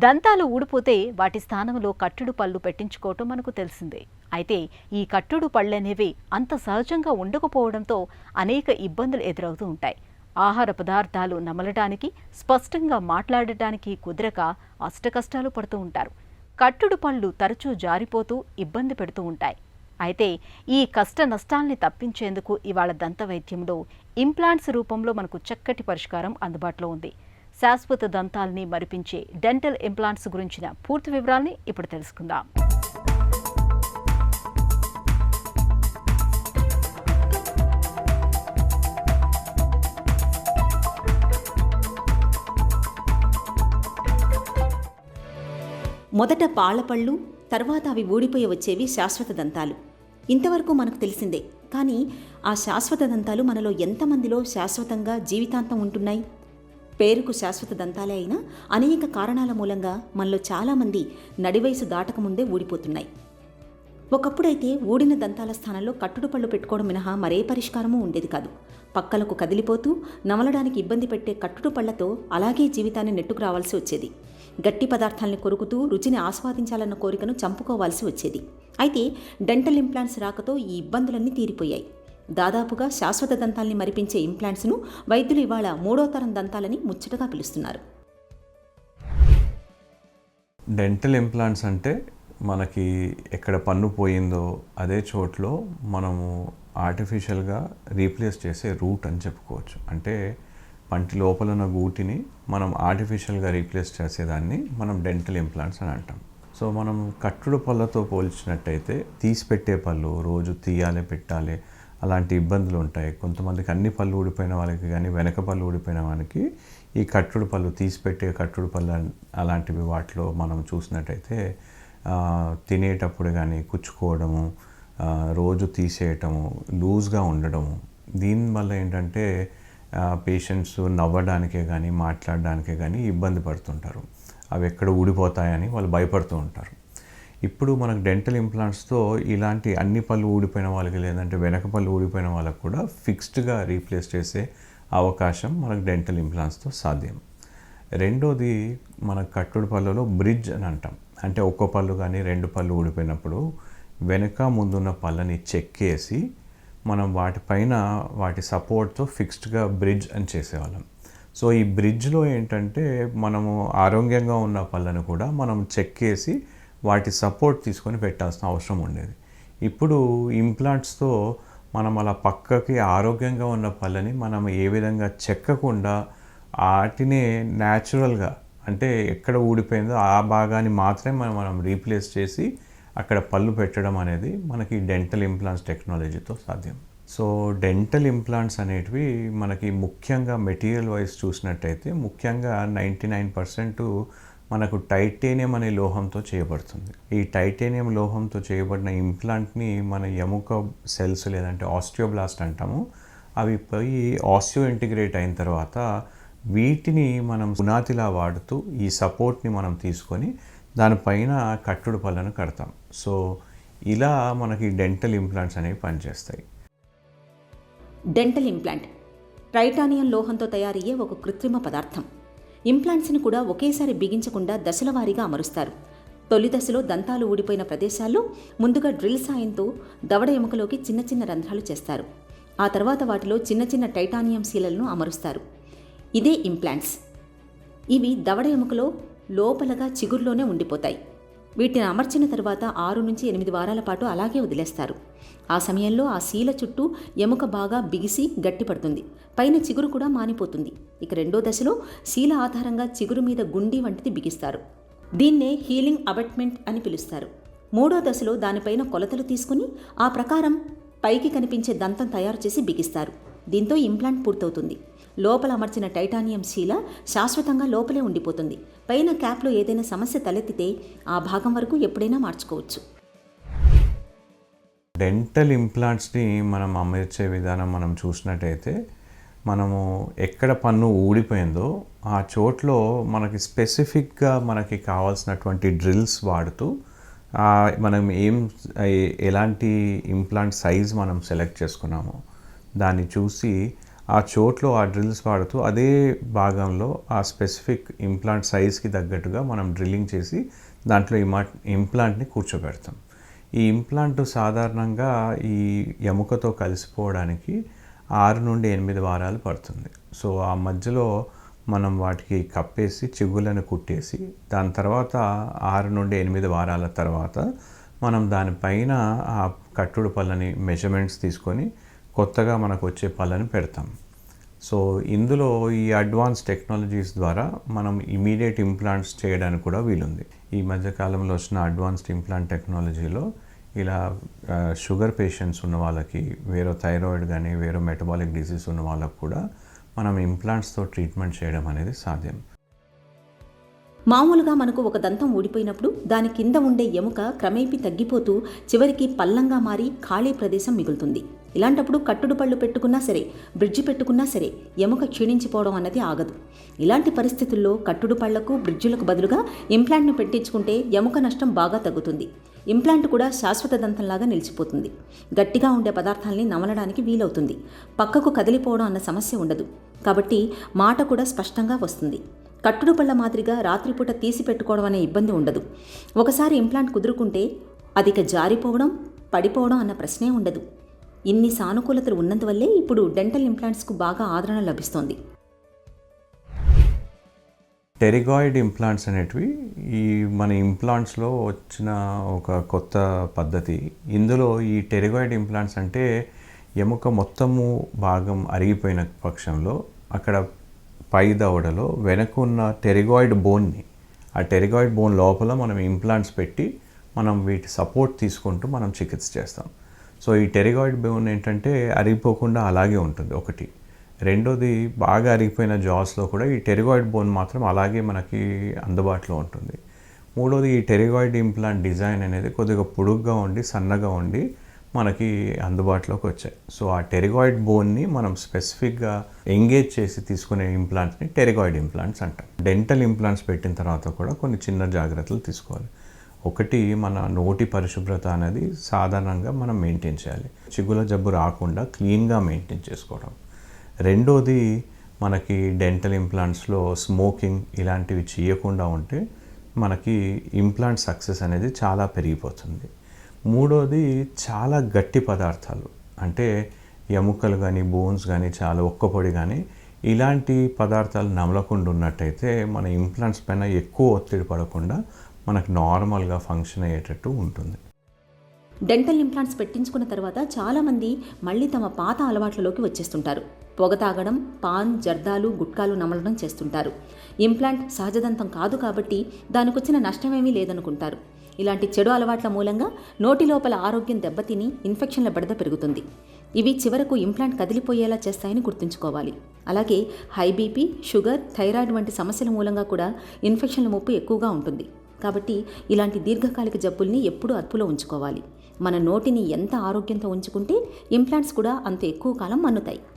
దంతాలు ఊడిపోతే వాటి స్థానంలో కట్టుడు పళ్ళు పెట్టించుకోవటం మనకు తెలిసిందే. అయితే ఈ కట్టుడు పళ్ళనేవి అంత సహజంగా ఉండకపోవడంతో అనేక ఇబ్బందులు ఎదురవుతూ ఉంటాయి. ఆహార పదార్థాలు నమలడానికి, స్పష్టంగా మాట్లాడటానికి కుదరక అష్టకష్టాలు పడుతూ ఉంటారు. కట్టుడు పళ్ళు తరచూ జారిపోతూ ఇబ్బంది పెడుతూ ఉంటాయి. అయితే ఈ కష్ట నష్టాల్ని తప్పించేందుకు ఇవాళ దంత వైద్యంలో ఇంప్లాంట్స్ రూపంలో మనకు చక్కటి పరిష్కారం అందుబాటులో ఉంది. శాశ్వత దంతాల్ని మరిపించే డెంటల్ ఇంప్లాంట్స్ గురించిన పూర్తి వివరాల్ని ఇప్పుడు తెలుసుకుందాం. మొదట పాళ్లపళ్ళు, తర్వాత అవి ఊడిపోయి వచ్చేవి శాశ్వత దంతాలు. ఇంతవరకు మనకు తెలిసిందే. కానీ ఆ శాశ్వత దంతాలు మనలో ఎంతమందిలో శాశ్వతంగా జీవితాంతం ఉంటున్నాయి? పేరుకు శాశ్వత దంతాలే అయినా అనేక కారణాల మూలంగా మనలో చాలామంది నడివయసు దాటకముందే ఊడిపోతున్నాయి. ఒకప్పుడైతే ఊడిన దంతాల స్థానంలో కట్టుడు పళ్ళు పెట్టుకోవడం మినహా మరే పరిష్కారమూ ఉండేది కాదు. పక్కలకు కదిలిపోతూ నమలడానికి ఇబ్బంది పెట్టే కట్టుడు పళ్లతో అలాగే జీవితాన్ని నెట్టుకు రావాల్సి వచ్చేది. గట్టి పదార్థాలను కొరుకుతూ రుచిని ఆస్వాదించాలన్న కోరికను చంపుకోవాల్సి వచ్చేది. అయితే డెంటల్ ఇంప్లాంట్స్ రాకతో ఈ ఇబ్బందులన్నీ తీరిపోయాయి. దాదాపుగా శాశ్వత దంతాల్ని మరిపించే ఇంప్లాంట్స్ను వైద్యులు ఇవాళ 3వ తరం దంతాలని ముచ్చటగా పిలుస్తున్నారు. డెంటల్ ఇంప్లాంట్స్ అంటే మనకి ఎక్కడ పన్ను పోయిందో అదే చోట్లో మనము ఆర్టిఫిషియల్గా రీప్లేస్ చేసే రూట్ అని చెప్పుకోవచ్చు. అంటే పంటి లోపల ఉన్న గూటిని మనం ఆర్టిఫిషియల్గా రీప్లేస్ చేసేదాన్ని మనం డెంటల్ ఇంప్లాంట్స్ అని అంటాం. సో మనం కట్టుడు పళ్ళతో పోల్చినట్టయితే తీసి పెట్టే పళ్ళు రోజు తీయాలి, పెట్టాలి, అలాంటి ఇబ్బందులు ఉంటాయి. కొంతమందికి అన్ని పళ్ళు ఊడిపోయిన వాళ్ళకి కానీ వెనక పళ్ళు ఊడిపోయిన వాళ్ళకి ఈ కట్టుడు పళ్ళు, తీసి పెట్టే కట్టుడు పళ్ళు అలాంటివి వాటిలో మనం చూసినట్టయితే తినేటప్పుడు కానీ కుచ్చుకోవడము, రోజు తీసేయటము, లూజ్గా ఉండడము. దీనివల్ల ఏంటంటే పేషెంట్స్ నవ్వడానికే కానీ మాట్లాడడానికే కానీ ఇబ్బంది పడుతుంటారు. అవి ఎక్కడ ఊడిపోతాయని వాళ్ళు భయపడుతూ ఉంటారు. ఇప్పుడు మనకు డెంటల్ ఇంప్లాంట్స్తో ఇలాంటి అన్ని పళ్ళు ఊడిపోయిన వాళ్ళకి లేదంటే వెనక పళ్ళు ఊడిపోయిన వాళ్ళకు కూడా ఫిక్స్డ్గా రీప్లేస్ చేసే అవకాశం మనకు డెంటల్ ఇంప్లాంట్స్తో సాధ్యం. రెండోది మన కట్టుడు పళ్ళలో బ్రిడ్జ్ అని అంటాం. అంటే ఒక్కో పళ్ళు కానీ 2 పళ్ళు ఊడిపోయినప్పుడు వెనక ముందున్న పళ్ళని చెక్కేసి మనం వాటిపైన వాటి సపోర్ట్తో ఫిక్స్డ్గా బ్రిడ్జ్ అని చేసేవాళ్ళం. సో ఈ బ్రిడ్జ్లో ఏంటంటే మనము ఆరోగ్యంగా ఉన్న పళ్ళను కూడా మనం చెక్కేసి వాటి సపోర్ట్ తీసుకొని పెట్టాల్సిన అవసరం ఉండేది. ఇప్పుడు ఇంప్లాంట్స్తో మనం అలా పక్కకి ఆరోగ్యంగా ఉన్న పళ్ళని మనం ఏ విధంగా చెక్కకుండా వాటినే న్యాచురల్గా, అంటే ఎక్కడ ఊడిపోయిందో ఆ భాగాన్ని మాత్రమే మనం రీప్లేస్ చేసి అక్కడ పళ్ళు పెట్టడం అనేది మనకి డెంటల్ ఇంప్లాంట్స్ టెక్నాలజీతో సాధ్యం. సో డెంటల్ ఇంప్లాంట్స్ అనేటివి మనకి ముఖ్యంగా మెటీరియల్ వైజ్ చూసినట్టయితే ముఖ్యంగా 99% మనకు టైటేనియం అనే లోహంతో చేయబడుతుంది. ఈ టైటేనియం లోహంతో చేయబడిన ఇంప్లాంట్ని మన ఎముక సెల్స్ లేదంటే ఆస్టియోబ్లాస్ట్ అంటాము. అవి పోయి ఆస్టియో ఇంటిగ్రేట్ అయిన తర్వాత వీటిని మనం పునాదిలా వాడుతూ ఈ సపోర్ట్ని మనం తీసుకొని దానిపైన కట్టుడు పళ్ళను కడతాం. సో ఇలా మనకి డెంటల్ ఇంప్లాంట్స్ అనేవి పనిచేస్తాయి. డెంటల్ ఇంప్లాంట్ టైటానియం లోహంతో తయారయ్యే ఒక కృత్రిమ పదార్థం. ఇంప్లాంట్స్ని కూడా ఒకేసారి బిగించకుండా దశల వారీగా అమరుస్తారు. తొలి దశలో దంతాలు ఊడిపోయిన ప్రదేశాల్లో ముందుగా డ్రిల్ సాయంతో దవడ ఎముకలోకి చిన్న చిన్న రంధ్రాలు చేస్తారు. ఆ తర్వాత వాటిలో చిన్న చిన్న టైటానియం శీలలను అమరుస్తారు. ఇదే ఇంప్లాంట్స్. ఇవి దవడ ఎముకలో లోపలగా చిగురులోనే ఉండిపోతాయి. వీటిని అమర్చిన తర్వాత 6 నుంచి 8 వారాల పాటు అలాగే వదిలేస్తారు. ఆ సమయంలో ఆ శీల చుట్టూ ఎముక బాగా బిగిసి గట్టిపడుతుంది. పైన చిగురు కూడా మానిపోతుంది. ఇక రెండో దశలో శీల ఆధారంగా చిగురు మీద గుండి వంటిది బిగిస్తారు. దీన్నే హీలింగ్ అబట్మెంట్ అని పిలుస్తారు. మూడో దశలో దానిపైన కొలతలు తీసుకుని ఆ ప్రకారం పైకి కనిపించే దంతం తయారు చేసి బిగిస్తారు. దీంతో ఇంప్లాంట్ పూర్తవుతుంది. లోపల అమర్చిన టైటానియం శీల శాశ్వతంగా లోపలే ఉండిపోతుంది. పైన క్యాప్లో ఏదైనా సమస్య తలెత్తితే ఆ భాగం వరకు ఎప్పుడైనా మార్చుకోవచ్చు. డెంటల్ ఇంప్లాంట్స్ని మనం అమర్చే విధానం మనం చూసినట్టయితే మనము ఎక్కడ పన్ను ఊడిపోయిందో ఆ చోట్లో మనకి స్పెసిఫిక్గా మనకి కావాల్సినటువంటి డ్రిల్స్ వాడుతూ మనం ఎలాంటి ఇంప్లాంట్ సైజ్ మనం సెలెక్ట్ చేసుకున్నామో దాన్ని చూసి ఆ చోట్లో ఆ డ్రిల్స్ వాడుతూ అదే భాగంలో ఆ స్పెసిఫిక్ ఇంప్లాంట్ సైజ్కి తగ్గట్టుగా మనం డ్రిల్లింగ్ చేసి దాంట్లో ఇంప్లాంట్ని కూర్చోబెడతాం. ఈ ఇంప్లాంట్ సాధారణంగా ఈ ఎముకతో కలిసిపోవడానికి 6 నుండి 8 వారాలు పడుతుంది. సో ఆ మధ్యలో మనం వాటికి కప్పేసి చిగుళ్ళను కుట్టేసి దాని తర్వాత 6 నుండి 8 వారాల తర్వాత మనం దానిపైన ఆ కట్టుడు పళ్ళని మెజర్మెంట్స్ తీసుకొని కొత్తగా మనకు వచ్చే పళ్ళని పెడతాం. సో ఇందులో ఈ అడ్వాన్స్ టెక్నాలజీస్ ద్వారా మనం ఇమీడియట్ ఇంప్లాంట్స్ చేయడానికి కూడా వీలుంది. ఈ మధ్యకాలంలో వచ్చిన అడ్వాన్స్డ్ ఇంప్లాంట్ టెక్నాలజీలో ఇలా షుగర్ పేషెంట్స్ ఉన్న వాళ్ళకి, వేరే థైరాయిడ్ కానీ వేరే మెటబాలిక్ డిసీజ్ ఉన్న వాళ్ళకు కూడా మనం ఇంప్లాంట్స్తో ట్రీట్మెంట్ చేయడం అనేది సాధ్యం. మామూలుగా మనకు ఒక దంతం ఊడిపోయినప్పుడు దాని కింద ఉండే ఎముక క్రమేపీ తగ్గిపోతూ చివరికి పల్లంగా మారి ఖాళీ ప్రదేశం మిగులుతుంది. ఇలాంటప్పుడు కట్టుడు పళ్ళు పెట్టుకున్నా సరే, బ్రిడ్జి పెట్టుకున్నా సరే ఎముక క్షీణించిపోవడం అన్నది ఆగదు. ఇలాంటి పరిస్థితుల్లో కట్టుడు పళ్లకు బ్రిడ్జులకు బదులుగా ఇంప్లాంట్ను పెట్టించుకుంటే ఎముక నష్టం బాగా తగ్గుతుంది. ఇంప్లాంట్ కూడా శాశ్వత దంతంలాగా నిలిచిపోతుంది. గట్టిగా ఉండే పదార్థాలని నమలడానికి వీలవుతుంది. పక్కకు కదిలిపోవడం అన్న సమస్య ఉండదు. కాబట్టి మాట కూడా స్పష్టంగా వస్తుంది. కట్టుడు పళ్ళ మాదిరిగా రాత్రిపూట తీసి పెట్టుకోవడం అనే ఇబ్బంది ఉండదు. ఒకసారి ఇంప్లాంట్ కుదురుకుంటే అది ఇక జారిపోవడం, పడిపోవడం అన్న ప్రశ్నే ఉండదు. ఇన్ని సానుకూలతలు ఉన్నందువల్లే ఇప్పుడు డెంటల్ ఇంప్లాంట్స్కు బాగా ఆదరణ లభిస్తోంది. టెరిగాయిడ్ ఇంప్లాంట్స్ అనేటివి ఈ మన ఇంప్లాంట్స్లో వచ్చిన ఒక కొత్త పద్ధతి. ఇందులో ఈ టెరిగాయిడ్ ఇంప్లాంట్స్ అంటే ఎముక మొత్తము భాగం అరిగిపోయిన పక్షంలో అక్కడ పై దవడలో వెనకున్న టెరిగాయిడ్ బోన్ని, ఆ టెరిగాయిడ్ బోన్ లోపల మనం ఇంప్లాంట్స్ పెట్టి మనం వీటి సపోర్ట్ తీసుకుంటూ మనం చికిత్స చేస్తాం. సో ఈ టెరిగాయిడ్ బోన్ ఏంటంటే అరిగిపోకుండా అలాగే ఉంటుంది ఒకటి. రెండోది, బాగా అరిగిపోయిన జాస్లో కూడా ఈ టెరిగాయిడ్ బోన్ మాత్రం అలాగే మనకి అందుబాటులో ఉంటుంది. మూడోది, ఈ టెరిగాయిడ్ ఇంప్లాంట్ డిజైన్ అనేది కొద్దిగా పొడుగ్గా ఉండి సన్నగా ఉండి మనకి అందుబాటులోకి వచ్చాయి. సో ఆ టెరిగాయిడ్ బోన్ని మనం స్పెసిఫిక్గా ఎంగేజ్ చేసి తీసుకునే ఇంప్లాంట్ని టెరిగాయిడ్ ఇంప్లాంట్స్ అంటాం. డెంటల్ ఇంప్లాంట్స్ పెట్టిన తర్వాత కూడా కొన్ని చిన్న జాగ్రత్తలు తీసుకోవాలి. ఒకటి, మన నోటి పరిశుభ్రత అనేది సాధారణంగా మనం మెయింటైన్ చేయాలి. చిగుల జబ్బు రాకుండా క్లీన్గా మెయింటైన్ చేసుకోవడం. రెండోది, మనకి డెంటల్ ఇంప్లాంట్స్లో స్మోకింగ్ ఇలాంటివి చేయకుండా ఉంటే మనకి ఇంప్లాంట్ సక్సెస్ అనేది చాలా పెరిగిపోతుంది. మూడోది, చాలా గట్టి పదార్థాలు అంటే ఎముకలు కానీ బోన్స్ కానీ చాలా ఒక్కపొడి కానీ ఇలాంటి పదార్థాలు నమలకుండా ఉన్నట్టయితే మన ఇంప్లాంట్స్ పైన ఎక్కువ ఒత్తిడి పడకుండా మనకు నార్మల్గా ఫంక్షన్ అయ్యేటట్టు ఉంటుంది. డెంటల్ ఇంప్లాంట్స్ పెట్టించుకున్న తర్వాత చాలామంది మళ్ళీ తమ పాత అలవాట్లలోకి వచ్చేస్తుంటారు. పొగ తాగడం, పాన్, జర్దాలు, గుట్కాలు నమలడం చేస్తుంటారు. ఇంప్లాంట్ సహజదంతం కాదు కాబట్టి దానికొచ్చిన నష్టమేమీ లేదనుకుంటారు. ఇలాంటి చెడు అలవాట్ల మూలంగా నోటి లోపల ఆరోగ్యం దెబ్బతిని ఇన్ఫెక్షన్ల బెడద పెరుగుతుంది. ఇవి చివరకు ఇంప్లాంట్ కదిలిపోయేలా చేస్తాయని గుర్తుంచుకోవాలి. అలాగే హై బీపీ, షుగర్, థైరాయిడ్ వంటి సమస్యల మూలంగా కూడా ఇన్ఫెక్షన్ల ముప్పు ఎక్కువగా ఉంటుంది. కాబట్టి ఇలాంటి దీర్ఘకాలిక జబ్బుల్ని ఎప్పుడూ అదుపులో ఉంచుకోవాలి. మన నోటిని ఎంత ఆరోగ్యంతో ఉంచుకుంటే ఇంప్లాంట్స్ కూడా అంత ఎక్కువ కాలం మన్నుతాయి.